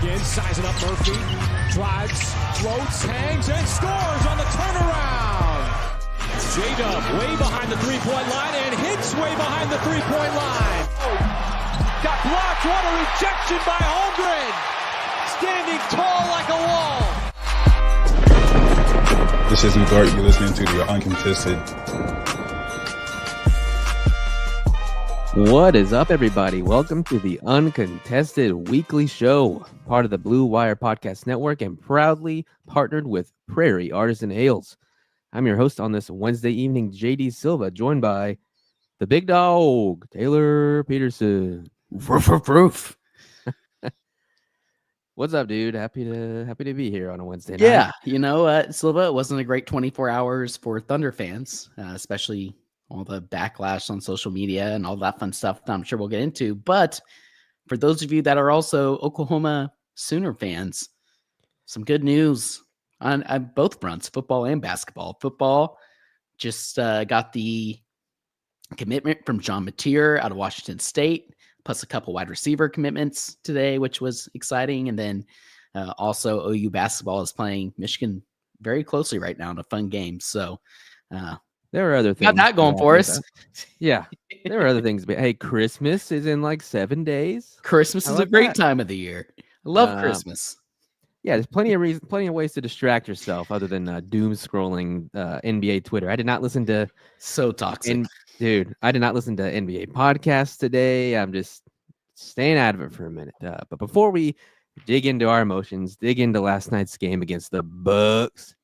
begins, sizing up Murphy, drives, floats, hangs, and scores on the turnaround. J-Dub way behind the three-point line and hits way behind the three-point line. Got blocked, what a rejection by Holmgren. Standing tall like a wall. This is Udart. You're listening to the Uncontested. What is up, everybody? Welcome to the Uncontested Weekly Show, part of the Blue Wire Podcast Network and proudly partnered with Prairie Artisan Ales. I'm your host on this Wednesday evening, JD Silva, joined by the big dog, Taylor Peterson. Roof. What's up, dude? Happy to be here on a Wednesday night. Yeah, Silva, it wasn't a great 24 hours for Thunder fans, especially all the backlash on social media and all that fun stuff that I'm sure we'll get into. But for those of you that are also Oklahoma Sooner fans, some good news on both fronts, football and basketball. Football just got the commitment from John Mateer out of Washington State, plus a couple wide receiver commitments today, which was exciting. And then also OU basketball is playing Michigan very closely right now in a fun game. So there are other things. Got that going for us. Yeah, there are other things. But hey, Christmas is in like 7 days. Christmas is a great time of the year. I love Christmas. Yeah, there's plenty of ways to distract yourself other than doom scrolling NBA Twitter. I did not listen to so toxic, dude. I did not listen to NBA podcasts today. I'm just staying out of it for a minute. But before we dig into our emotions, dig into last night's game against the Bucks,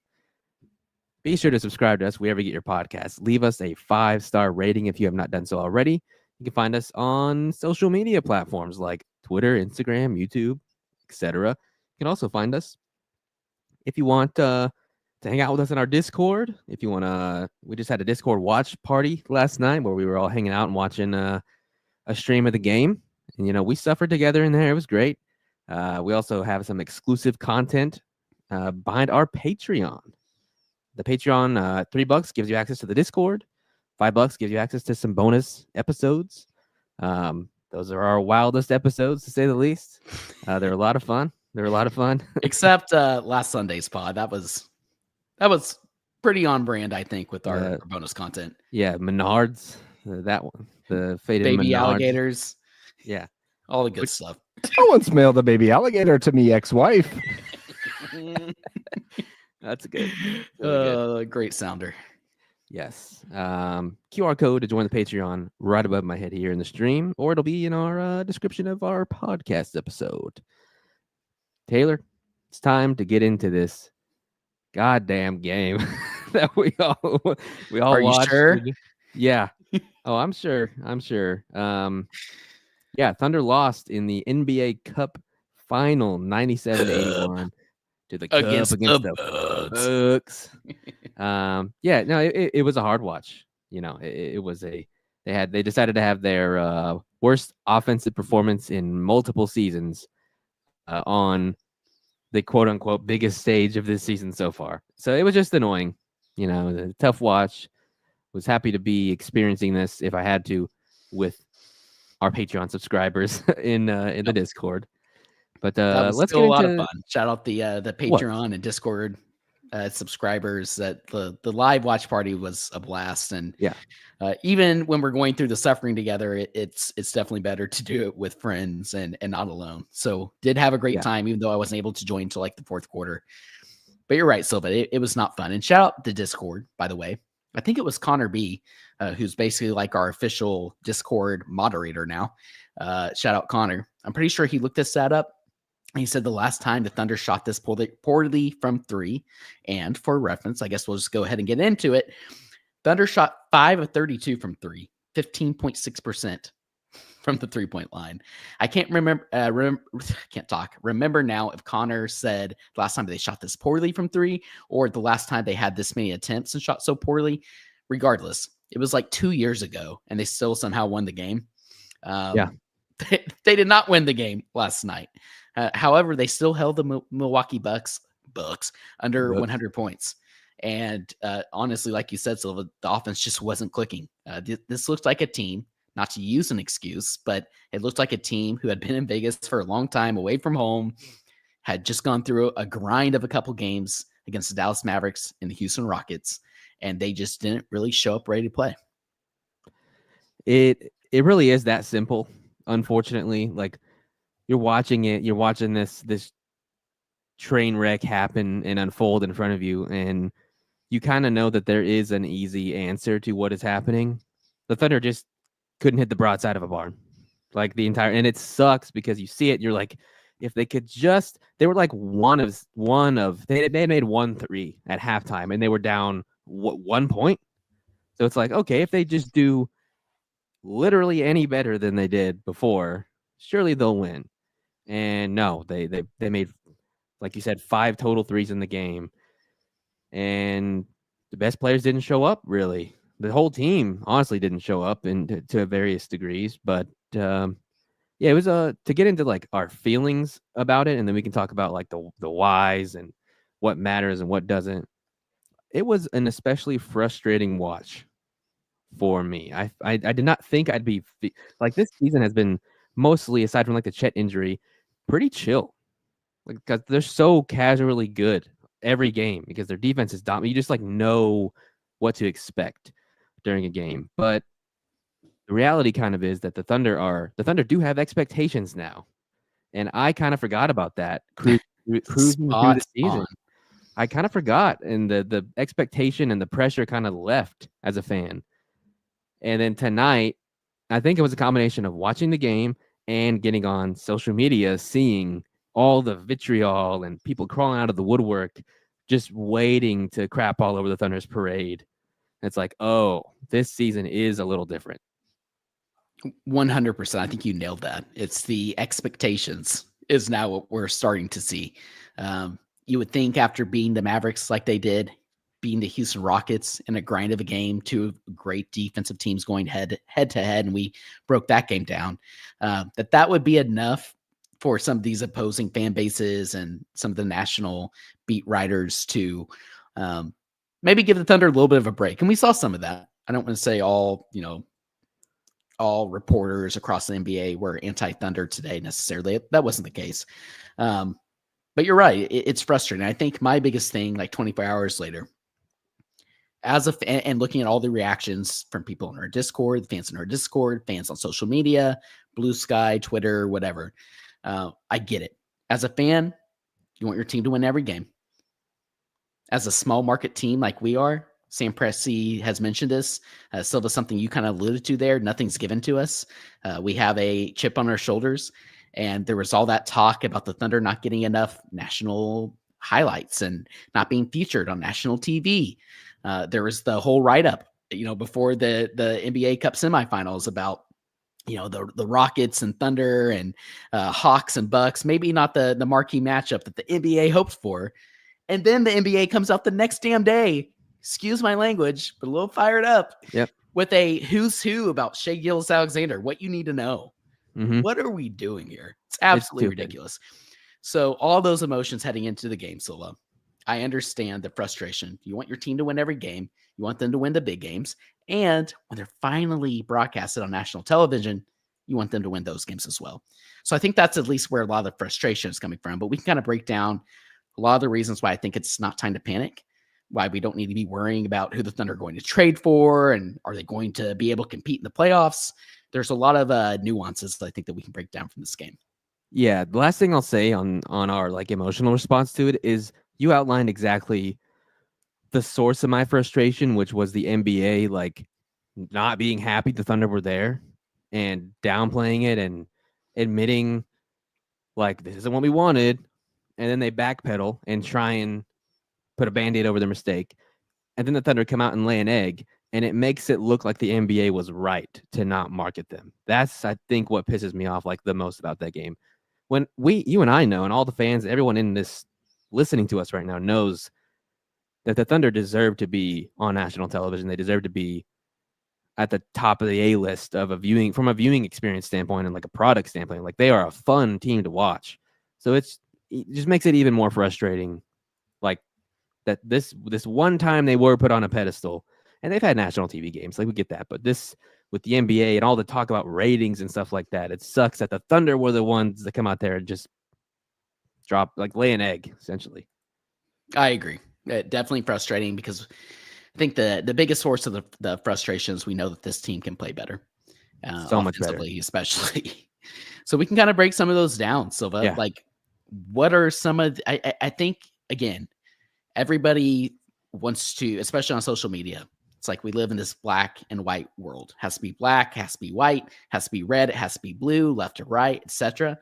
be sure to subscribe to us wherever you get your podcasts. Leave us a 5-star rating if you have not done so already. You can find us on social media platforms like Twitter, Instagram, YouTube, etc. You can also find us if you want to hang out with us in our Discord. If you want to, we just had a Discord watch party last night where we were all hanging out and watching a stream of the game. And, we suffered together in there. It was great. We also have some exclusive content behind our Patreon. The Patreon, $3 gives you access to the Discord. $5 gives you access to some bonus episodes. Those are our wildest episodes, to say the least. They're a lot of fun. Except last Sunday's pod. That was pretty on brand, I think, with our bonus content. Yeah, Menards, that one. The faded baby Menards. Alligators. Yeah. All the good stuff. I once mailed a baby alligator to me ex-wife. That's good. Really good. Great sounder. Yes. QR code to join the Patreon right above my head here in the stream, or it'll be in our description of our podcast episode. Taylor, it's time to get into this goddamn game that we all Are watched. You sure? Yeah. Oh, I'm sure. Yeah, Thunder lost in the NBA Cup final 97-81 to the against the Bucks. It was a hard watch. It was they decided to have their worst offensive performance in multiple seasons on the quote unquote biggest stage of this season so far. So it was just annoying, a tough watch. Was happy to be experiencing this if I had to with our Patreon subscribers in the Discord. But let's get a lot into of fun. Shout out the Patreon and Discord subscribers. That the live watch party was a blast, and even when we're going through the suffering together, it's definitely better to do it with friends and not alone. So did have a great time, even though I wasn't able to join until like the fourth quarter. But you're right, Silva. It was not fun. And shout out the Discord, by the way. I think it was Connor B, who's basically like our official Discord moderator now. Shout out Connor. I'm pretty sure he looked this stat up. He said the last time the Thunder shot this poorly from three, and for reference, I guess we'll just go ahead and get into it. Thunder shot 5 of 32 from three, 15.6% from the 3-point line. I can't remember. Remember now if Connor said the last time they shot this poorly from three, or the last time they had this many attempts and shot so poorly. Regardless, it was like 2 years ago, and they still somehow won the game. They did not win the game last night. However, they still held the Milwaukee Bucks under 100 points. And honestly, like you said, Silva, the offense just wasn't clicking. This looked like a team, not to use an excuse, but it looked like a team who had been in Vegas for a long time, away from home, had just gone through a grind of a couple games against the Dallas Mavericks and the Houston Rockets, and they just didn't really show up ready to play. It really is that simple. Unfortunately, like you're watching this train wreck happen and unfold in front of you, and you kind of know that there is an easy answer to what is happening. The Thunder just couldn't hit the broadside of a barn, like the entire, and it sucks because you see it. You're like, if they could just, they were like they had made 1-3 at halftime, and they were down 1 point. So it's like, okay, if they just do literally any better than they did before, surely they'll win. And no, they made, like you said, 5 total threes in the game, and the best players didn't show up. Really, the whole team honestly didn't show up to various degrees. But yeah, it was to get into like our feelings about it, and then we can talk about like the whys and what matters and what doesn't. It was an especially frustrating watch for me. I did not think I'd be like, this season has been mostly, aside from like the Chet injury, pretty chill. Like, because they're so casually good every game because their defense is dominant. You just like know what to expect during a game. But the reality kind of is that the Thunder do have expectations now, and I kind of forgot about that. Cruising through the season, I kind of forgot, and the expectation and the pressure kind of left as a fan. And then tonight, I think it was a combination of watching the game and getting on social media, seeing all the vitriol and people crawling out of the woodwork, just waiting to crap all over the Thunder's parade. It's like, oh, this season is a little different. 100%. I think you nailed that. It's the expectations is now what we're starting to see. You would think after beating the Mavericks like they did, beating the Houston Rockets in a grind of a game, 2 great defensive teams going head to head, and we broke that game down, that would be enough for some of these opposing fan bases and some of the national beat writers to maybe give the Thunder a little bit of a break. And we saw some of that. I don't want to say all reporters across the NBA were anti-Thunder today necessarily. That wasn't the case. But you're right. It's frustrating. I think my biggest thing, like 24 hours later, as a fan, and looking at all the reactions from people in our Discord, fans in our Discord, fans on social media, Blue Sky, Twitter, whatever, I get it. As a fan, you want your team to win every game. As a small market team like we are, Sam Presti has mentioned this. Silva, something you kind of alluded to there. Nothing's given to us. We have a chip on our shoulders, and there was all that talk about the Thunder not getting enough national highlights and not being featured on national TV. There was the whole write-up, before the NBA Cup semifinals about, the Rockets and Thunder and Hawks and Bucks, maybe not the marquee matchup that the NBA hoped for. And then the NBA comes out the next damn day, excuse my language, but a little fired up, with a who's who about Shai Gilgeous-Alexander, what you need to know. Mm-hmm. What are we doing here? It's absolutely ridiculous. So all those emotions heading into the game, Silva, I understand the frustration. You want your team to win every game. You want them to win the big games. And when they're finally broadcasted on national television, you want them to win those games as well. So I think that's at least where a lot of the frustration is coming from. But we can kind of break down a lot of the reasons why I think it's not time to panic, why we don't need to be worrying about who the Thunder are going to trade for, and are they going to be able to compete in the playoffs. There's a lot of nuances that I think that we can break down from this game. Yeah, the last thing I'll say on our like emotional response to it is you outlined exactly the source of my frustration, which was the NBA like not being happy the Thunder were there and downplaying it and admitting like this isn't what we wanted, and then they backpedal and try and put a Band-Aid over their mistake, and then the Thunder come out and lay an egg, and it makes it look like the NBA was right to not market them. That's, I think, what pisses me off like the most about that game. When you and I know, and all the fans, everyone in this listening to us right now knows that the Thunder deserve to be on national television. They deserve to be at the top of the A list of from a viewing experience standpoint and like a product standpoint. Like, they are a fun team to watch. So it just makes it even more frustrating. Like that this one time they were put on a pedestal, and they've had national TV games. Like, we get that, but this with the NBA and all the talk about ratings and stuff like that, it sucks that the Thunder were the ones that come out there and just lay an egg, essentially. I agree. Definitely frustrating because I think the biggest source of the frustration is we know that this team can play better. So much better. Especially. So we can kind of break some of those down, Silva. Yeah. Like, what are some of I think, again, everybody wants to, especially on social media, it's like we live in this black and white world. Has to be black, has to be white, has to be red, it has to be blue, left to right, etc.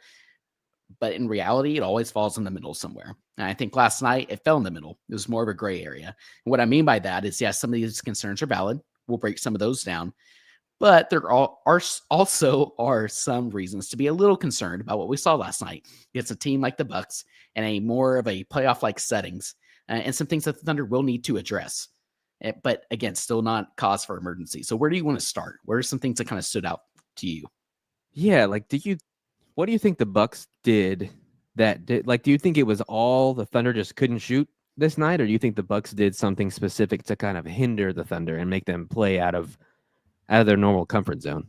But in reality, it always falls in the middle somewhere. And I think last night it fell in the middle. It was more of a gray area. And what I mean by that is, yes, some of these concerns are valid. We'll break some of those down. But there also are some reasons to be a little concerned about what we saw last night. It's a team like the Bucks and a more of a playoff-like settings, and some things that the Thunder will need to address. But again, still not cause for emergency. So where do you want to start? Where are some things that kind of stood out to you? Yeah, like what do you think the Bucks did do you think it was all the Thunder just couldn't shoot this night, or do you think the Bucks did something specific to kind of hinder the Thunder and make them play out of their normal comfort zone?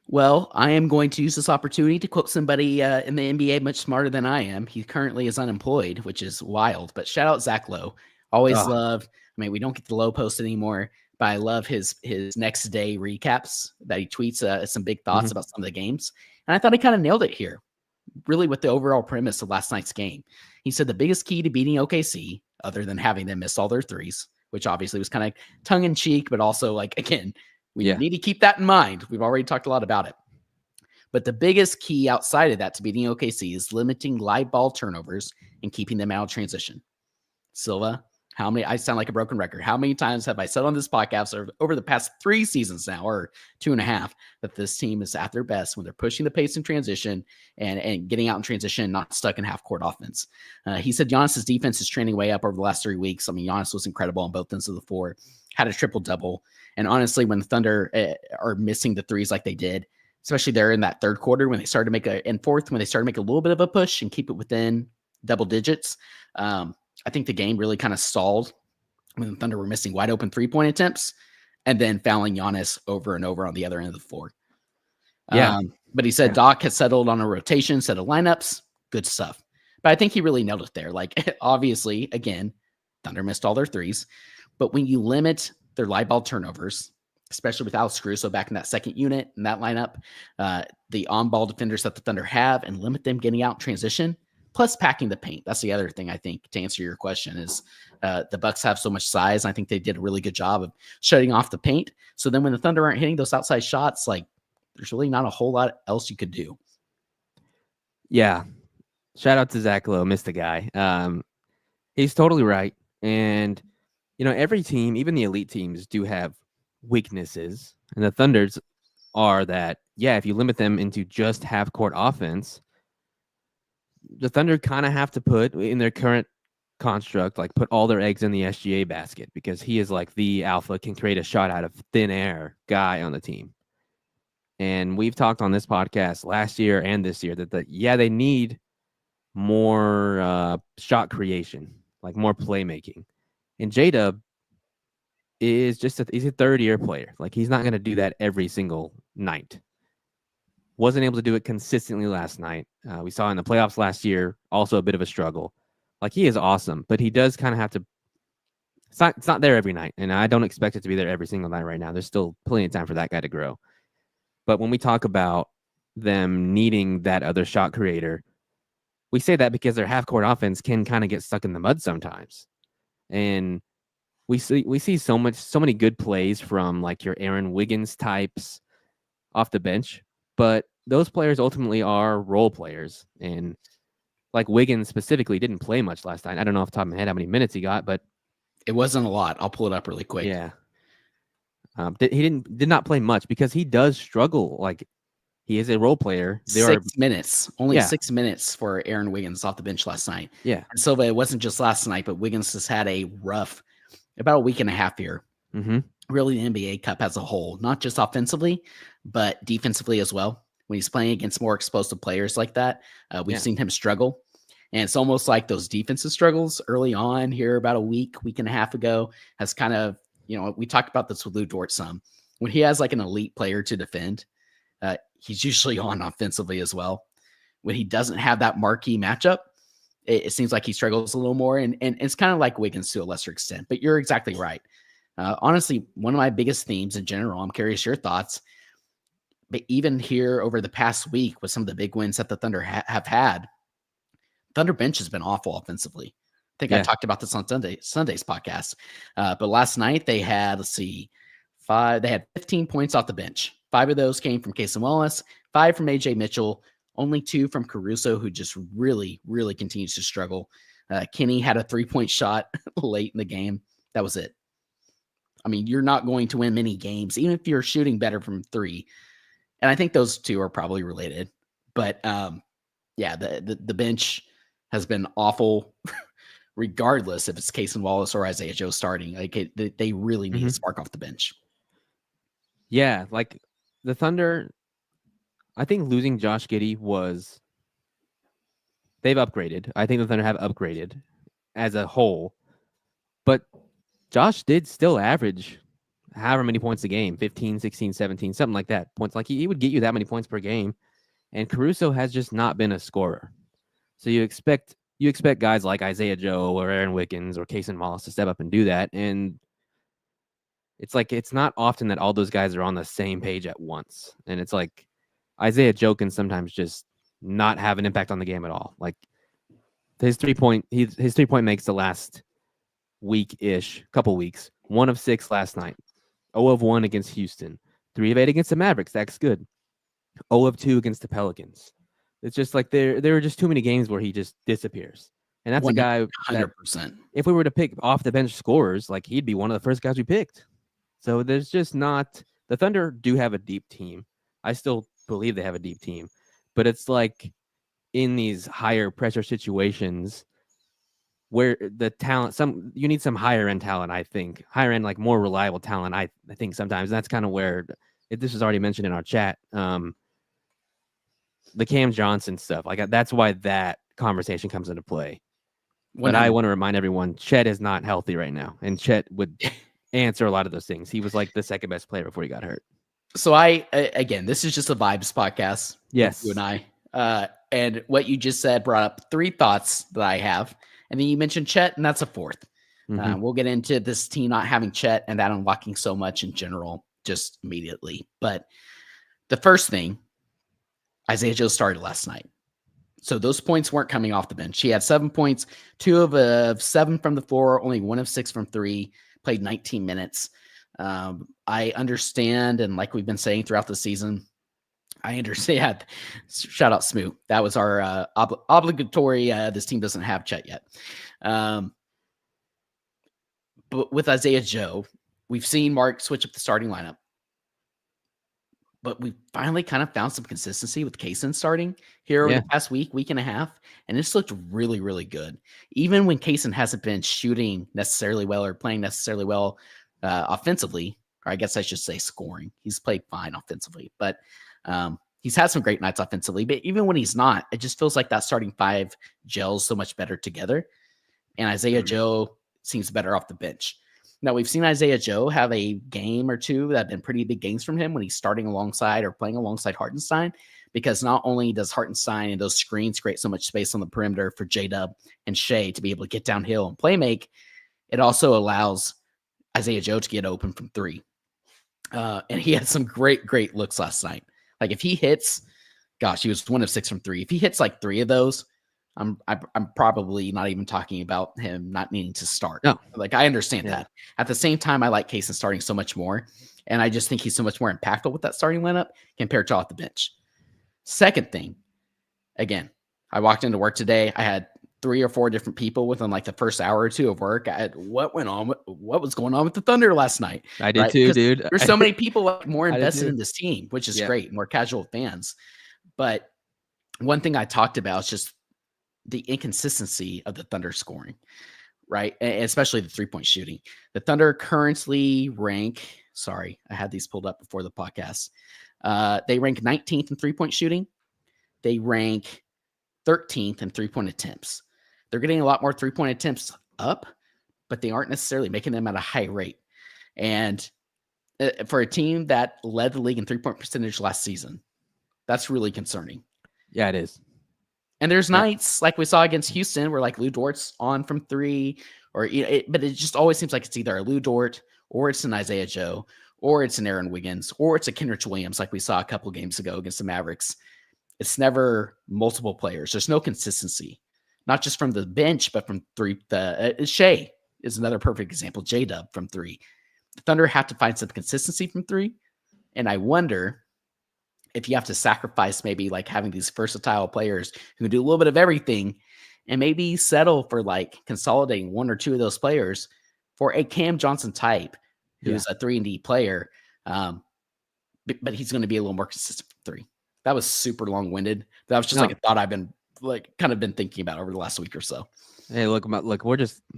Well, I am going to use this opportunity to quote somebody in the NBA much smarter than I am. He currently is unemployed, which is wild, but shout out Zach Lowe. Always loved. I mean, we don't get the Lowe post anymore, but I love his next day recaps that he tweets some big thoughts about some of the games. And I thought he kind of nailed it here, really, with the overall premise of last night's game. He said the biggest key to beating OKC, other than having them miss all their threes, which obviously was kind of tongue in cheek, but also, like, again, we need to keep that in mind. We've already talked a lot about it. But the biggest key outside of that to beating OKC is limiting live ball turnovers and keeping them out of transition. Silva, I sound like a broken record. How many times have I said on this podcast over the past 3 seasons now, or 2.5, that this team is at their best when they're pushing the pace in transition and getting out in transition, not stuck in half court offense. He said Giannis's defense is trending way up over the last 3 weeks. I mean, Giannis was incredible on both ends of the floor, had a triple-double. And honestly, when the Thunder are missing the threes like they did, especially there in that third quarter when they started to make when they started to make a little bit of a push and keep it within double digits, I think the game really kind of stalled when the Thunder were missing wide open 3-point attempts and then fouling Giannis over and over on the other end of the floor. Yeah. But he said Doc has settled on a rotation, set of lineups, good stuff. But I think he really nailed it there. Like, obviously, again, Thunder missed all their threes, but when you limit their live ball turnovers, especially with Alex Caruso back in that second unit in that lineup, the on-ball defenders that the Thunder have, and limit them getting out in transition, plus packing the paint. That's the other thing, I think, to answer your question, is the Bucks have so much size. I think they did a really good job of shutting off the paint. So then when the Thunder aren't hitting those outside shots, like, there's really not a whole lot else you could do. Yeah. Shout out to Zach Lowe, missed the guy. He's totally right. And, every team, even the elite teams, do have weaknesses. And the Thunders are that, if you limit them into just half-court offense, the Thunder kind of have to put in their current construct, like, put all their eggs in the SGA basket, because he is like the alpha, can create a shot out of thin air guy on the team. And we've talked on this podcast last year and this year that they need more shot creation, like more playmaking. And J-Dub is he's a third-year player. Like, he's not going to do that every single night. Wasn't able to do it consistently last night. We saw in the playoffs last year, also a bit of a struggle. Like, he is awesome, but he does kind of have to. It's not there every night, and I don't expect it to be there every single night right now. There's still plenty of time for that guy to grow. But when we talk about them needing that other shot creator, we say that because their half-court offense can kind of get stuck in the mud sometimes. And we see so many good plays from, like, your Aaron Wiggins types off the bench, but those players ultimately are role players. And, like, Wiggins specifically didn't play much last night. I don't know off the top of my head how many minutes he got, but it wasn't a lot. I'll pull it up really quick. Yeah. He did not play much because he does struggle. Like, he is a role player. 6 minutes, only 6 minutes for Aaron Wiggins off the bench last night. Yeah. And Silva, it wasn't just last night, but Wiggins has had a rough, about a week and a half here. Mm-hmm. Really, the NBA Cup as a whole, not just offensively, but defensively as well. When he's playing against more explosive players like that, we've seen him struggle. And it's almost like those defensive struggles early on here about a week and a half ago has kind of, we talked about this with Lou Dort some. When he has like an elite player to defend, he's usually on offensively as well. When he doesn't have that marquee matchup, it seems like he struggles a little more, and it's kind of like Wiggins to a lesser extent. But you're exactly right. Honestly, one of my biggest themes in general, I'm curious your thoughts, but even here over the past week with some of the big wins that the Thunder have had, Thunder bench has been awful offensively. I think I talked about this on Sunday's podcast. But last night they had, they had 15 points off the bench. 5 of those came from Casey Wallace, 5 from AJ Mitchell, only 2 from Caruso, who just really, really continues to struggle. Kenny had a 3-point shot late in the game. That was it. I mean, you're not going to win many games, even if you're shooting better from 3. And I think those two are probably related. But the bench has been awful, regardless if it's Casey Wallace or Isaiah Joe starting. Like they really need to spark off the bench. Yeah, like the Thunder, I think losing Josh Giddey they've upgraded. I think the Thunder have upgraded as a whole. But Josh did still average however many points a game, 15, 16, 17, something like that. Points, like he would get you that many points per game. And Caruso has just not been a scorer. So you expect guys like Isaiah Joe or Aaron Wiggins or Casey Wallace to step up and do that. And it's like it's not often that all those guys are on the same page at once. And it's like Isaiah Joe can sometimes just not have an impact on the game at all. Like his 3-point makes the last week-ish, couple weeks. 1 of 6 last night. 0 of 1 against Houston. 3 of 8 against the Mavericks. That's good. 0 of 2 against the Pelicans. It's just like there are just too many games where he just disappears. And that's 100%. A guy that 100%. If we were to pick off the bench scorers, like he'd be one of the first guys we picked. So there's just not – the Thunder do have a deep team. I still believe they have a deep team. But it's like in these higher pressure situations where the talent – you need some higher end talent, I think. Higher end, like more reliable talent, I think sometimes. And that's kind of where this was already mentioned in our chat. The Cam Johnson stuff. Like that's why that conversation comes into play. But I want to remind everyone, Chet is not healthy right now. And Chet would – answer a lot of those things. He was like the second best player before he got hurt. So again, this is just a vibes podcast. Yes. You and I. And what you just said brought up 3 thoughts that I have. And then you mentioned Chet, and that's a 4th. We'll get into this team not having Chet and that unlocking so much in general just immediately. But the first thing, Isaiah Joe started last night. So those points weren't coming off the bench. He had 7 points, 2 of 7 from the floor, only 1 of 6 from 3. Played 19 minutes. I understand, and like we've been saying throughout the season, I understand. Shout out Smoo. That was our obligatory. This team doesn't have Chet yet. But with Isaiah Joe, we've seen Mark switch up the starting lineup. But we finally kind of found some consistency with Kaysen starting here over the past week and a half. And it's looked really, really good. Even when Kaysen hasn't been shooting necessarily well or playing necessarily well offensively, or I guess I should say scoring. He's played fine offensively. But he's had some great nights offensively. But even when he's not, it just feels like that starting 5 gels so much better together. And Isaiah Joe seems better off the bench. Now, we've seen Isaiah Joe have a game or two that have been pretty big games from him when he's starting alongside or playing alongside Hartenstein, because not only does Hartenstein and those screens create so much space on the perimeter for J-Dub and Shai to be able to get downhill and play make, it also allows Isaiah Joe to get open from 3. And he had some great, great looks last night. Like if he hits, gosh, he was 1 of 6 from 3. If he hits like 3 of those, I'm probably not even talking about him not needing to start. No. Like I understand that. At the same time, I like Kaysen starting so much more. And I just think he's so much more impactful with that starting lineup compared to off the bench. Second thing, again, I walked into work today. I had 3 or 4 different people within like the first hour or 2 of work. I had what was going on with the Thunder last night. I did too, dude. There's so many people like more invested in this team, which is great, more casual fans. But one thing I talked about is just the inconsistency of the Thunder scoring, right? And especially the 3-point shooting. The Thunder currently rank, I had these pulled up before the podcast. They rank 19th in 3-point shooting. They rank 13th in 3-point attempts. They're getting a lot more 3-point attempts up, but they aren't necessarily making them at a high rate. And for a team that led the league in 3-point percentage last season, that's really concerning. Yeah, it is. And there's nights like we saw against Houston where like Lou Dort's on from 3, or but it just always seems like it's either a Lou Dort or it's an Isaiah Joe or it's an Aaron Wiggins or it's a Kenrich Williams like we saw a couple games ago against the Mavericks. It's never multiple players. There's no consistency, not just from the bench, but from 3. Shai is another perfect example. J-Dub from 3. The Thunder have to find some consistency from 3. And I wonder if you have to sacrifice maybe like having these versatile players who do a little bit of everything and maybe settle for like consolidating 1 or 2 of those players for a Cam Johnson type who's a 3-and-D player. But he's going to be a little more consistent from 3. That was super long-winded. That was just like a thought I've been like kind of been thinking about over the last week or so. Hey, look,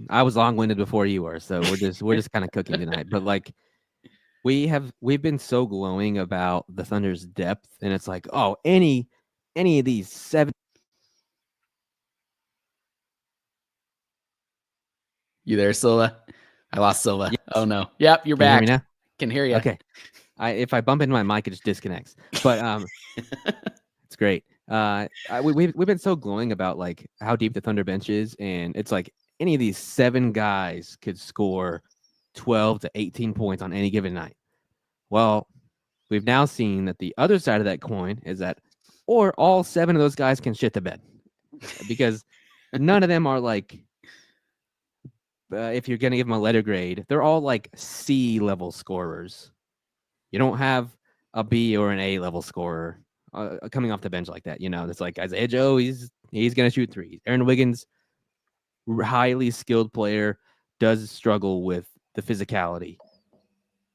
I was long-winded before you were, so we're just kind of cooking tonight. But like, we've been so glowing about the Thunder's depth, and it's like, oh, any of these 7. You there, Silva? I lost Silva. Yes. Oh no. Yep, you're back. Can you hear me now? Can hear you. Okay. If I bump into my mic, it just disconnects. But it's great. We've been so glowing about like how deep the Thunder bench is, and it's like any of these 7 guys could score 12 to 18 points on any given night. Well, we've now seen that the other side of that coin is that, or all 7 of those guys can shit the bed, because none of them are like, if you're going to give them a letter grade, they're all like C level scorers. You don't have a B or an A level scorer coming off the bench like that. It's like Isaiah Joe, he's going to shoot 3s. Aaron Wiggins, highly skilled player, does struggle with the physicality,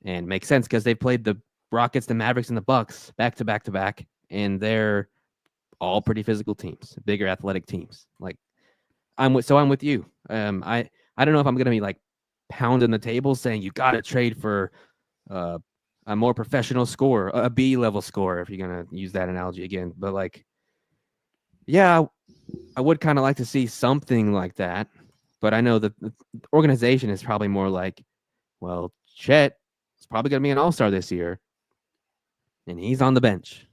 and makes sense because they've played the Rockets, the Mavericks, and the Bucks back to back to back, and they're all pretty physical teams, bigger athletic teams. Like I'm with you. I don't know if I'm going to be like pounding the table saying you got to trade for a more professional scorer, a B level scorer, if you're going to use that analogy again. But like, yeah, I would kind of like to see something like that. But I know that the organization is probably more like, well, Chet is probably going to be an all-star this year, and he's on the bench.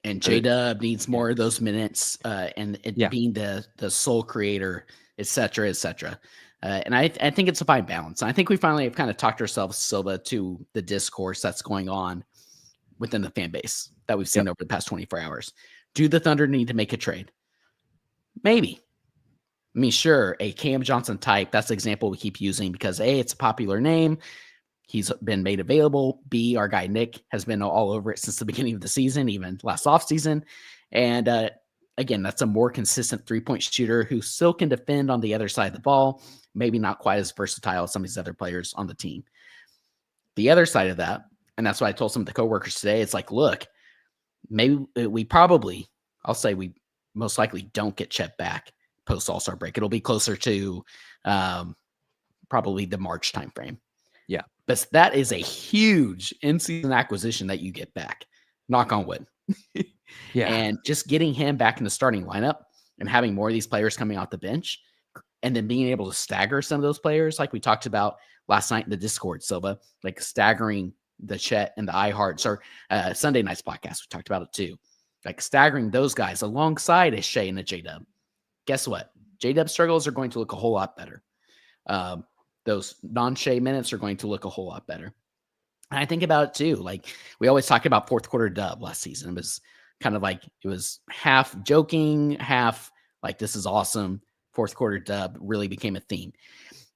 And J-Dub needs more of those minutes, and being the sole creator, et cetera, et cetera. And I think it's a fine balance. And I think we finally have kind of talked ourselves, Silva, to the discourse that's going on within the fan base that we've seen over the past 24 hours. Do the Thunder need to make a trade? Maybe. I mean, sure, a Cam Johnson type, that's the example we keep using because A, it's a popular name. He's been made available. B, our guy Nick has been all over it since the beginning of the season, even last offseason. And again, that's a more consistent 3-point shooter who still can defend on the other side of the ball, maybe not quite as versatile as some of these other players on the team. The other side of that, and that's what I told some of the coworkers today, it's like, look, maybe we most likely don't get Chet back post All-Star break. It'll be closer to probably the March timeframe. Yeah. But that is a huge in-season acquisition that you get back. Knock on wood. Yeah. And just getting him back in the starting lineup and having more of these players coming off the bench and then being able to stagger some of those players like we talked about last night in the Discord, Silva, like staggering the Chet and the iHearts or Sunday night's podcast. We talked about it too. Like staggering those guys alongside a Shai and a J-Dub. Guess what? J-Dub struggles are going to look a whole lot better. Those non-Shai minutes are going to look a whole lot better. And I think about it too. Like we always talked about fourth quarter dub last season. It was kind of like, it was half joking, half like, this is awesome. Fourth quarter dub really became a theme.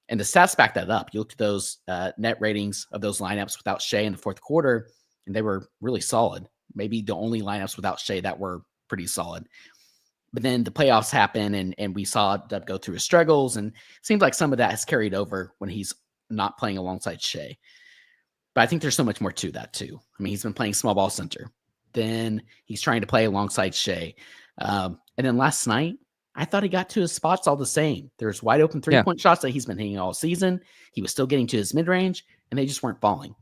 And the stats back that up. You look at those net ratings of those lineups without Shai in the fourth quarter, and they were really solid. Maybe the only lineups without Shai that were pretty solid. But then the playoffs happen, and we saw Dub go through his struggles, and it seems like some of that has carried over when he's not playing alongside Shai. But I think there's so much more to that too. I mean, he's been playing small ball center. Then he's trying to play alongside Shai. And then last night, I thought he got to his spots all the same. There's wide open three-point shots that he's been hitting all season. He was still getting to his mid-range, and they just weren't falling.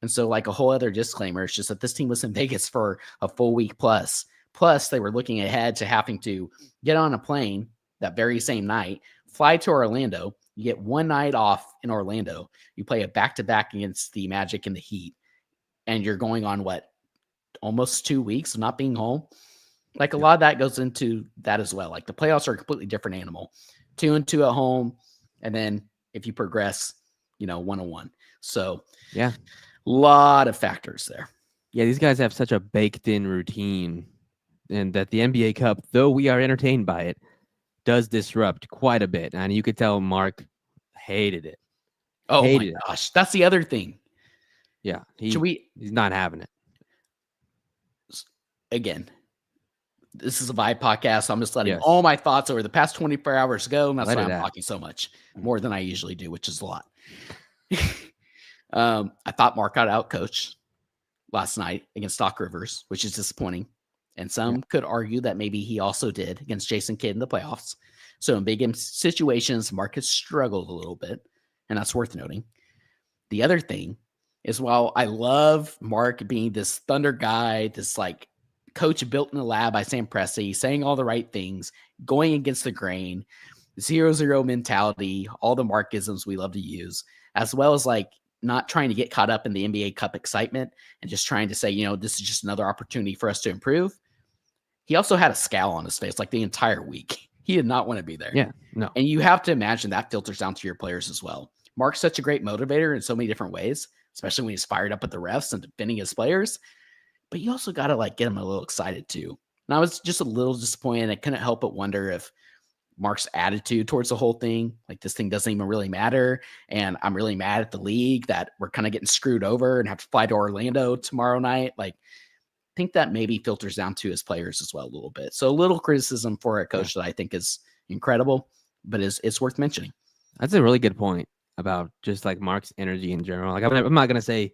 And so like a whole other disclaimer, it's just that this team was in Vegas for a full week plus. Plus, they were looking ahead to having to get on a plane that very same night, fly to Orlando. You get one night off in Orlando. You play a back-to-back against the Magic and the Heat, and you're going on, almost 2 weeks of not being home? Like a lot of that goes into that as well. Like the playoffs are a completely different animal. 2-2 at home, and then if you progress, 1-1. So yeah, a lot of factors there. Yeah, these guys have such a baked-in routine, and that the NBA Cup, though we are entertained by it, does disrupt quite a bit. And you could tell Mark hated it. Oh my gosh, that's the other thing. Yeah, he's not having it. Again, this is a vibe podcast, so I'm just letting all my thoughts over the past 24 hours go, and that's why I'm talking so much, more than I usually do, which is a lot. I thought Mark got out-coached last night against Doc Rivers, which is disappointing. And some could argue that maybe he also did against Jason Kidd in the playoffs. So in big situations, Mark has struggled a little bit, and that's worth noting. The other thing is, while I love Mark being this Thunder guy, this like coach built in the lab by Sam Presti, saying all the right things, going against the grain, 0-0 mentality, all the Markisms we love to use, as well as like not trying to get caught up in the NBA Cup excitement and just trying to say, this is just another opportunity for us to improve. He also had a scowl on his face like the entire week. He did not want to be there. Yeah, no. And you have to imagine that filters down to your players as well. Mark's such a great motivator in so many different ways, especially when he's fired up at the refs and defending his players. But you also got to like get him a little excited too. And I was just a little disappointed. I couldn't help but wonder if Mark's attitude towards the whole thing, like this thing doesn't even really matter. And I'm really mad at the league that we're kind of getting screwed over and have to fly to Orlando tomorrow night. Like, I think that maybe filters down to his players as well a little bit. So a little criticism for a coach that I think is incredible, but it's worth mentioning. That's a really good point about just like Mark's energy in general. Like I'm not going to say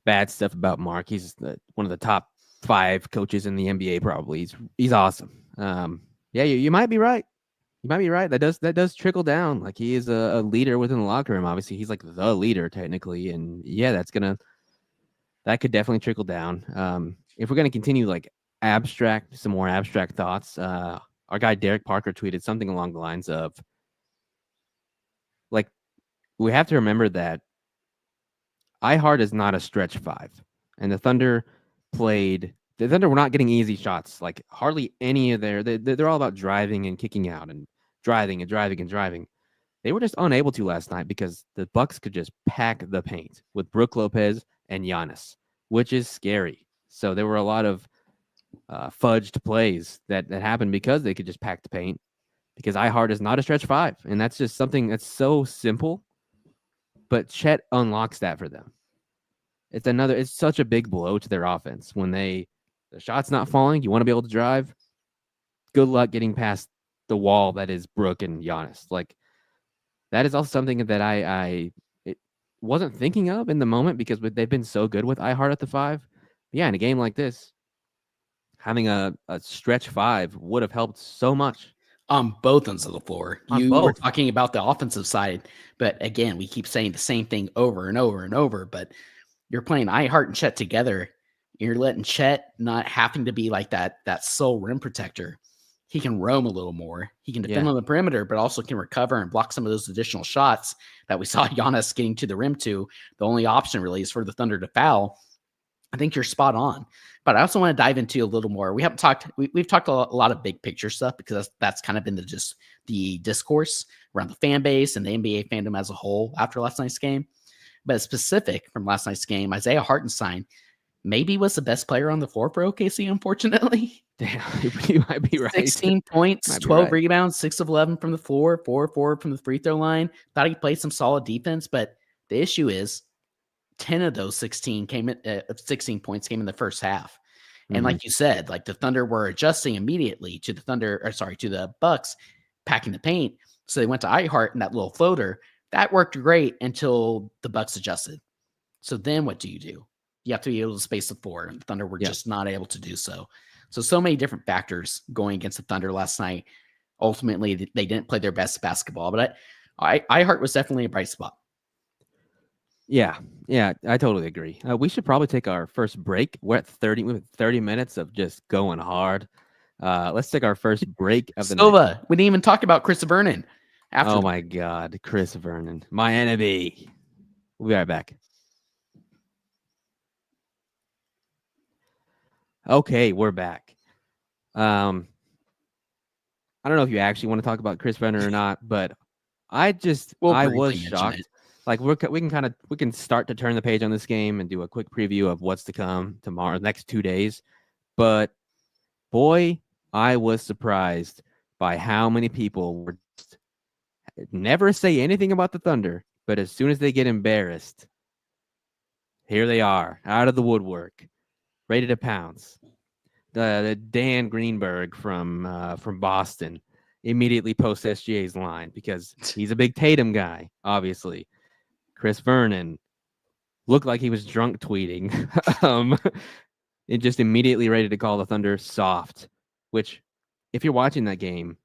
bad stuff about Mark. He's one of the top 5 coaches in the NBA. Probably he's awesome. Yeah, you might be right. You might be right. That does trickle down. Like he is a leader within the locker room. Obviously, he's like the leader technically, and yeah, that could definitely trickle down. If we're gonna continue like some more abstract thoughts, our guy Derek Parker tweeted something along the lines of, like, we have to remember that iHeart is not a stretch 5, and the Thunder were not getting easy shots, like hardly any of they're all about driving and kicking out and driving and driving and driving. They were just unable to last night because the Bucks could just pack the paint with Brook Lopez and Giannis, which is scary. So there were a lot of fudged plays that happened because they could just pack the paint, because iHeart is not a stretch 5. And that's just something that's so simple, but Chet unlocks that for them. It's such a big blow to their offense when the shot's not falling. You want to be able to drive. Good luck getting past the wall that is Brook and Giannis. Like, that is also something that I wasn't thinking of in the moment, because they've been so good with iHeart at the 5. But yeah, in a game like this, having a stretch 5 would have helped so much. On both ends of the floor. You were talking about the offensive side, but again, we keep saying the same thing over and over and over, but you're playing iHeart and Chet together. You're letting Chet not having to be like that sole rim protector. He can roam a little more. He can defend on the perimeter, but also can recover and block some of those additional shots that we saw Giannis getting to the rim to. The only option really is for the Thunder to foul. I think you're spot on. But I also want to dive into a little more. We've talked a lot of big picture stuff, because that's kind of been the discourse around the fan base and the NBA fandom as a whole after last night's game. But specific from last night's game, Isaiah Hartenstein maybe was the best player on the floor for OKC, unfortunately. Damn, you might be right. 16 points, 12 rebounds, 6 of 11 from the floor, 4 from the free throw line. Thought he played some solid defense, but the issue is 10 of those 16 points came in the first half. And like you said, like the Thunder were adjusting immediately to the Bucks packing the paint. So they went to iHeart and that little floater. That worked great until the Bucks adjusted. So then what do? You have to be able to space the floor, and the Thunder were just not able to do so. So many different factors going against the Thunder last night. Ultimately, they didn't play their best basketball, but iHeart was definitely a bright spot. Yeah, I totally agree. We should probably take our first break. We're at 30 minutes of just going hard. Let's take our first break of the night. We didn't even talk about Chris Vernon. Oh my God, Chris Vernon, my enemy. We'll be right back. Okay, we're back. I don't know if you actually want to talk about Chris Vernon or not, but I was shocked. Like we can start to turn the page on this game and do a quick preview of what's to come tomorrow, next 2 days. But boy, I was surprised by how many people were never say anything about the Thunder, but as soon as they get embarrassed, here they are out of the woodwork, ready to pounce. The Dan Greenberg from Boston immediately posts SGA's line because he's a big Tatum guy, obviously. Chris Vernon looked like he was drunk tweeting. And just immediately ready to call the Thunder soft, which if you're watching that game,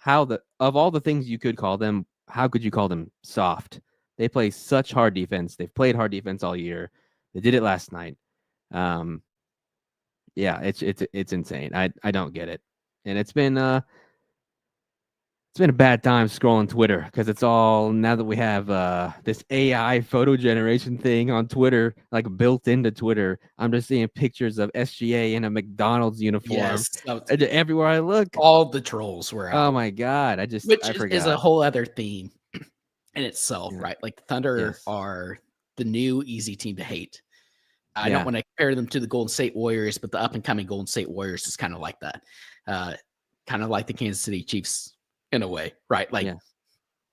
of all the things you could call them, how could you call them soft? They play such hard defense. They've played hard defense all year. They did it last night. Yeah, it's insane. I don't get it. And it's been a bad time scrolling Twitter because it's all, now that we have this AI photo generation thing on Twitter, like built into Twitter, I'm just seeing pictures of SGA in a McDonald's uniform. Yes, everywhere I look. All the trolls were out. Oh my God. I forgot. Is a whole other theme in itself, Yeah. right? Like the Thunder are the new easy team to hate. I don't want to compare them to the Golden State Warriors, but the up and coming Golden State Warriors is kind of like that. Kind of like the Kansas City Chiefs in a way, right? Like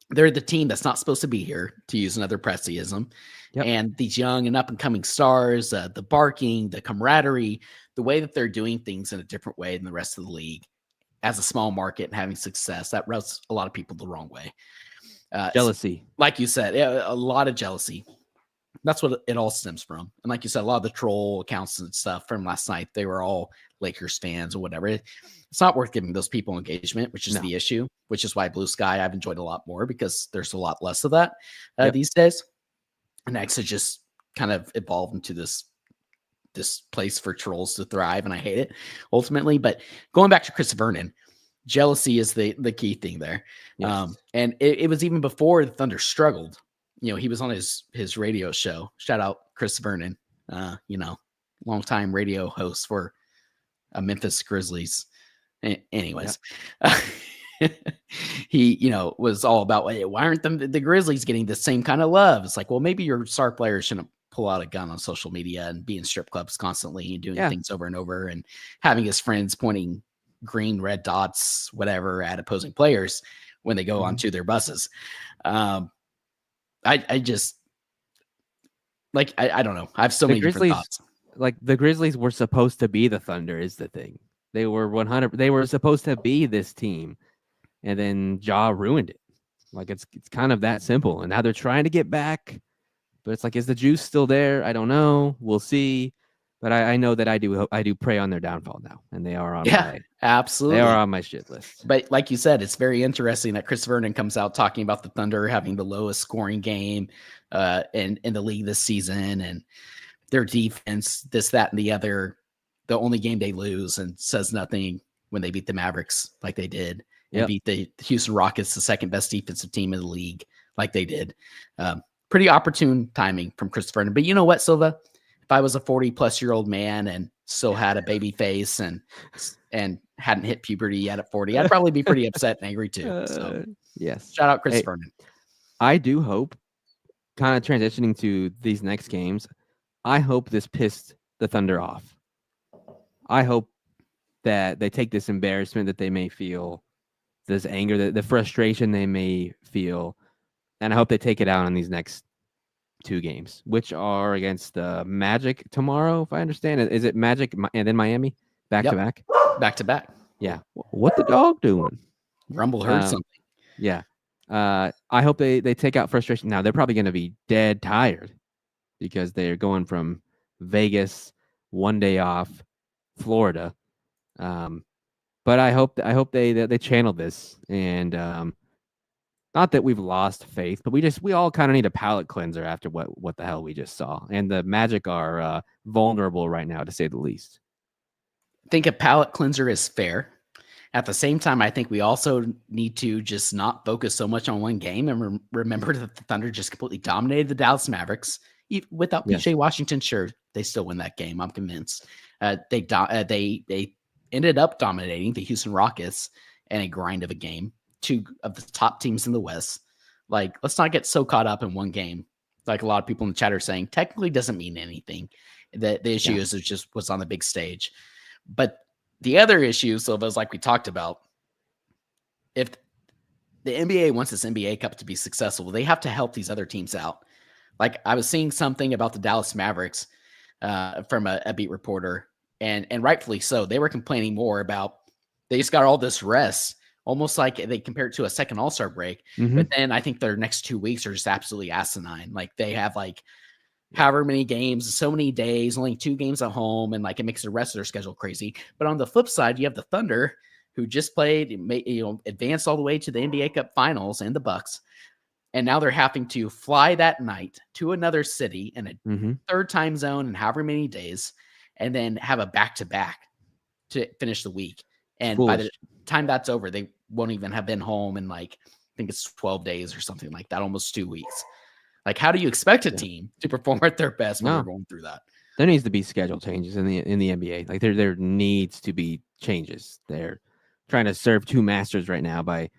they're the team that's not supposed to be here, to use another Pressieism. Yep. And these young and up and coming stars, the barking, the camaraderie, the way that they're doing things in a different way than the rest of the league as a small market and having success, that rubs a lot of people the wrong way. Jealousy. Like you said, a lot of jealousy. That's what it all stems from. And like you said, a lot of the troll accounts and stuff from last night, they were all Lakers fans or whatever. It's not worth giving those people engagement, which is the issue, which is why Blue Sky I've enjoyed a lot more because there's a lot less of that these days. And X has just kind of evolved into this place for trolls to thrive, and I hate it ultimately. But going back to Chris Vernon, jealousy is the key thing there. Yes. And it was even before the Thunder struggled. You know, he was on his radio show. Shout out Chris Vernon, longtime radio host for Memphis Grizzlies. Anyways, he, was all about, why aren't the Grizzlies getting the same kind of love? It's like, well, maybe your star players shouldn't pull out a gun on social media and be in strip clubs constantly and doing things over and over and having his friends pointing green, red dots, whatever, at opposing players when they go onto their buses. I just I don't know. I have so many different thoughts. Like the Grizzlies were supposed to be the Thunder is the thing. They were 100. They were supposed to be this team, and then Ja ruined it. Like it's kind of that simple. And now they're trying to get back, but it's like, is the juice still there? I don't know. We'll see. But I know that I do pray on their downfall now, and they are on absolutely. They are on my shit list. But like you said, it's very interesting that Chris Vernon comes out talking about the Thunder having the lowest scoring game in the league this season, and their defense, this, that, and the other. The only game they lose, and says nothing when they beat the Mavericks like they did, and beat the Houston Rockets, the second best defensive team in the league, like they did. Pretty opportune timing from Chris Vernon. But you know what, Silva? If I was a 40-plus-year-old man and still had a baby face and hadn't hit puberty yet at 40, I'd probably be pretty upset and angry too. So, yes. Shout out Chris Vernon. I do hope, kind of transitioning to these next games, I hope this pissed the Thunder off. I hope that they take this embarrassment that they may feel, this anger, the frustration they may feel, and I hope they take it out on these next 2 games, which are against the Magic tomorrow, if I understand it. Is it Magic and then Miami back to back? Back to back. Yeah. What the dog doing? Rumble heard something. Yeah. I hope they take out frustration. Now they're probably going to be dead tired because they're going from Vegas, 1 day off, Florida. But I hope they channel this, and not that we've lost faith, but we all kind of need a palate cleanser after what the hell we just saw. And the Magic are vulnerable right now, to say the least. I think a palate cleanser is fair. At the same time, I think we also need to just not focus so much on one game and remember that the Thunder just completely dominated the Dallas Mavericks. Without PJ Washington, sure, they still win that game. I'm convinced. They ended up dominating the Houston Rockets in a grind of a game, two of the top teams in the West. Like, let's not get so caught up in one game. Like a lot of people in the chat are saying, technically doesn't mean anything. The issue is it just was on the big stage. But the other issue, so it was like we talked about, if the NBA wants this NBA Cup to be successful, they have to help these other teams out. Like I was seeing something about the Dallas Mavericks from a beat reporter, and rightfully so. They were complaining more about they just got all this rest, almost like they compare it to a second All-Star break. But then I think their next 2 weeks are just absolutely asinine. Like they have like however many games, so many days, only 2 games at home, and like it makes the rest of their schedule crazy. But on the flip side, you have the Thunder, who just played, advanced all the way to the NBA Cup Finals, and the Bucks. And now they're having to fly that night to another city in a third time zone in however many days, and then have a back-to-back to finish the week. And by the time that's over, they won't even have been home in like, I think it's 12 days or something like that, almost 2 weeks. Like, how do you expect a team to perform at their best when they're going through that? There needs to be schedule changes in the NBA. Like there needs to be changes. They're trying to serve 2 masters right now by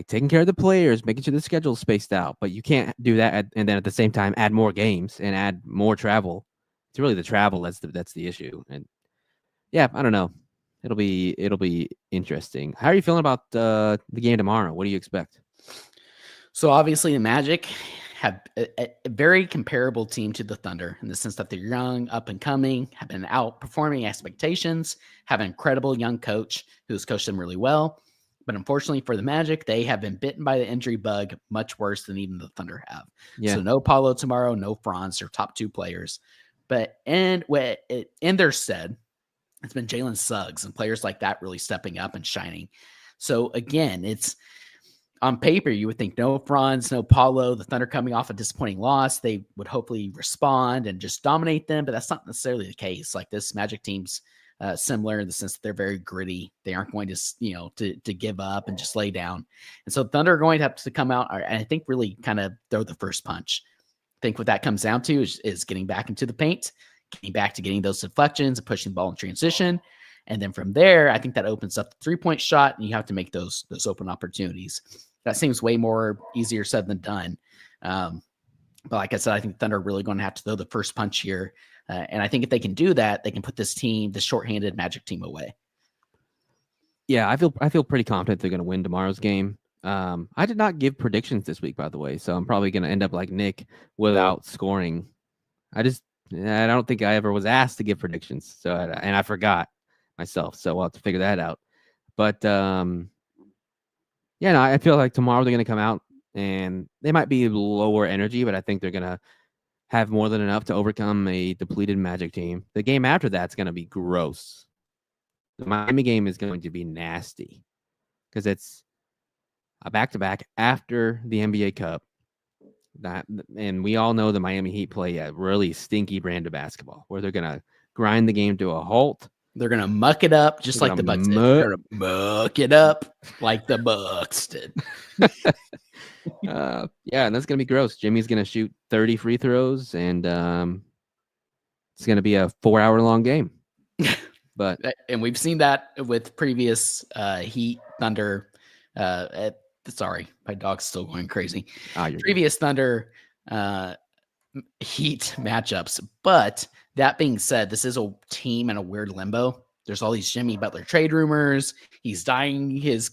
taking care of the players, making sure the schedule's spaced out. But you can't do that and then at the same time add more games and add more travel. It's really the travel that's the issue. And yeah, I don't know. It'll be interesting. How are you feeling about the game tomorrow? What do you expect? So obviously the Magic have a very comparable team to the Thunder in the sense that they're young, up and coming, have been outperforming expectations, have an incredible young coach who's coached them really well. But unfortunately for the Magic, they have been bitten by the injury bug much worse than even the Thunder have. Yeah. So no Paulo tomorrow, no Franz, their top 2 players. But in their stead, it's been Jalen Suggs and players like that really stepping up and shining. So again, it's on paper, you would think no Franz, no Paulo, the Thunder coming off a disappointing loss, they would hopefully respond and just dominate them, but that's not necessarily the case. Like this Magic team's similar in the sense that they're very gritty. They aren't going to, to give up and just lay down. And so Thunder are going to have to come out and I think really kind of throw the first punch. I think what that comes down to is getting back into the paint, getting back to getting those deflections and pushing the ball in transition. And then from there, I think that opens up the 3-point shot and you have to make those open opportunities. That seems way more easier said than done. But like I said, I think Thunder are really going to have to throw the first punch here. And I think if they can do that, they can put this shorthanded Magic team away. Yeah, I feel pretty confident they're going to win tomorrow's game. I did not give predictions this week, by the way, so I'm probably going to end up like Nick without scoring. I don't think I ever was asked to give predictions, and I forgot myself, so we'll have to figure that out. But yeah, no, I feel like tomorrow they're going to come out and they might be lower energy, but I think they're going to have more than enough to overcome a depleted Magic team. The game after that's going to be gross. The Miami game is going to be nasty because it's a back-to-back after the NBA Cup. And we all know the Miami Heat play a really stinky brand of basketball where they're going to grind the game to a halt. They're going to muck it up just like the Bucks did. They're going to muck it up like the Bucks did. Yeah, and that's going to be gross. Jimmy's going to shoot 30 free throws, and it's going to be a 4-hour-long game. And we've seen that with previous Heat, Thunder. Sorry, my dog's still going crazy. Previous Thunder Heat matchups. But that being said, this is a team in a weird limbo. There's all these Jimmy Butler trade rumors. He's dyeing his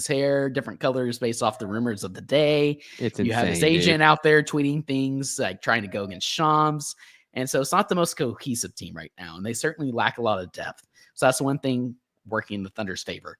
hair different colors based off the rumors of the day. It's insane, you have his agent out there tweeting things like trying to go against Shams. And so it's not the most cohesive team right now. And they certainly lack a lot of depth. So that's one thing working in the Thunder's favor.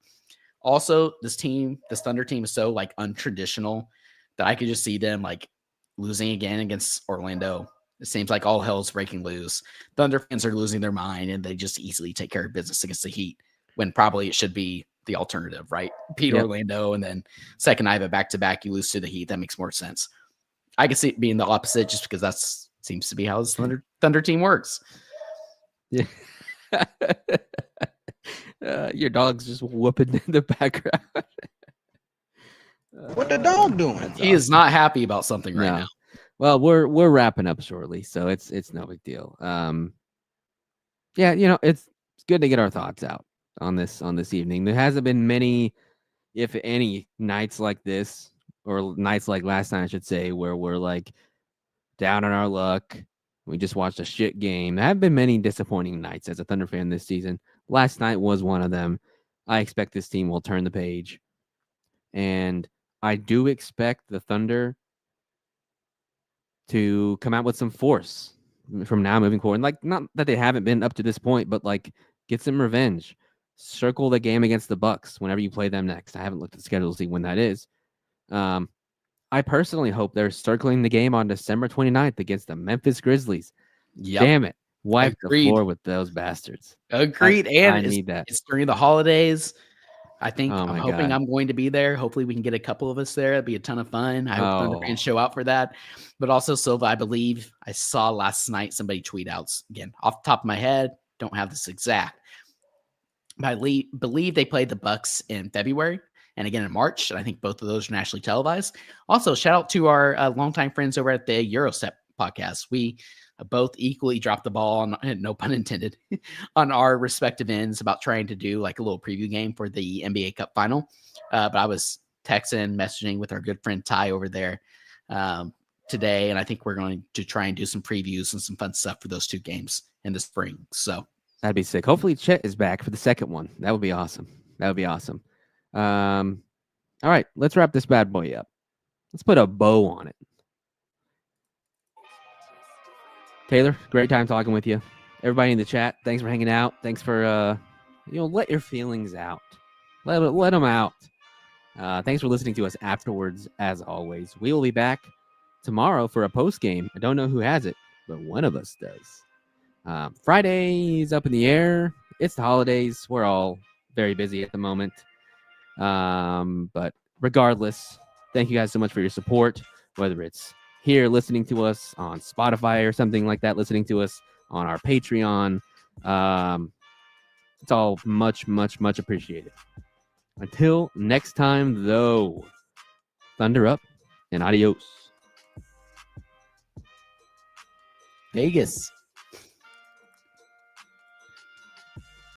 Also, this Thunder team is so like untraditional that I could just see them like losing again against Orlando. It seems like all hell's breaking loose. Thunder fans are losing their mind and they just easily take care of business against the Heat when probably it should be the alternative, right? Beat Orlando and then second night of a back-to-back, you lose to the Heat. That makes more sense. I can see it being the opposite just because that seems to be how this Thunder team works. Yeah. Your dog's just whooping in the background. What the dog doing? He is not happy about something right now. Well, we're wrapping up shortly, so it's no big deal. Yeah, it's good to get our thoughts out. on this evening. There hasn't been many, if any, nights like this, or nights like last night, I should say, where we're like down on our luck. We just watched a shit game. There have been many disappointing nights as a Thunder fan this season. Last night was one of them. I expect this team will turn the page. And I do expect the Thunder to come out with some force from now moving forward. Like, not that they haven't been up to this point, but like get some revenge. Circle the game against the Bucks whenever you play them next. I haven't looked at the schedule to see when that is. I personally hope they're circling the game on December 29th against the Memphis Grizzlies. Yep. Damn it. Wipe the floor with those bastards. Agreed. I need that. It's during the holidays. I'm hoping I'm going to be there. Hopefully we can get a couple of us there. It'd be a ton of fun. I hope Thunder fans show out for that. But also, Silva, I believe I saw last night somebody tweet out, again, off the top of my head, don't have this exact, but I believe they played the Bucks in February and again in March. And I think both of those are nationally televised. Also, shout out to our longtime friends over at the Eurostep podcast. We both equally dropped the ball on, no pun intended, on our respective ends about trying to do like a little preview game for the NBA Cup final. But I was texting, messaging with our good friend Ty over there today. And I think we're going to try and do some previews and some fun stuff for those two games in the spring. So that'd be sick. Hopefully Chet is back for the second one. That would be awesome. All right, let's wrap this bad boy up. Let's put a bow on it. Taylor, great time talking with you. Everybody in the chat, thanks for hanging out. Thanks for, let your feelings out. Let them out. Thanks for listening to us afterwards, as always. We will be back tomorrow for a post game. I don't know who has it, but one of us does. Friday's up in the air. It's the holidays. We're all very busy at the moment. But regardless, thank you guys so much for your support, whether it's here listening to us on Spotify or something like that, listening to us on our Patreon. It's all much, much, much appreciated. Until next time, though, thunder up and adios. Vegas.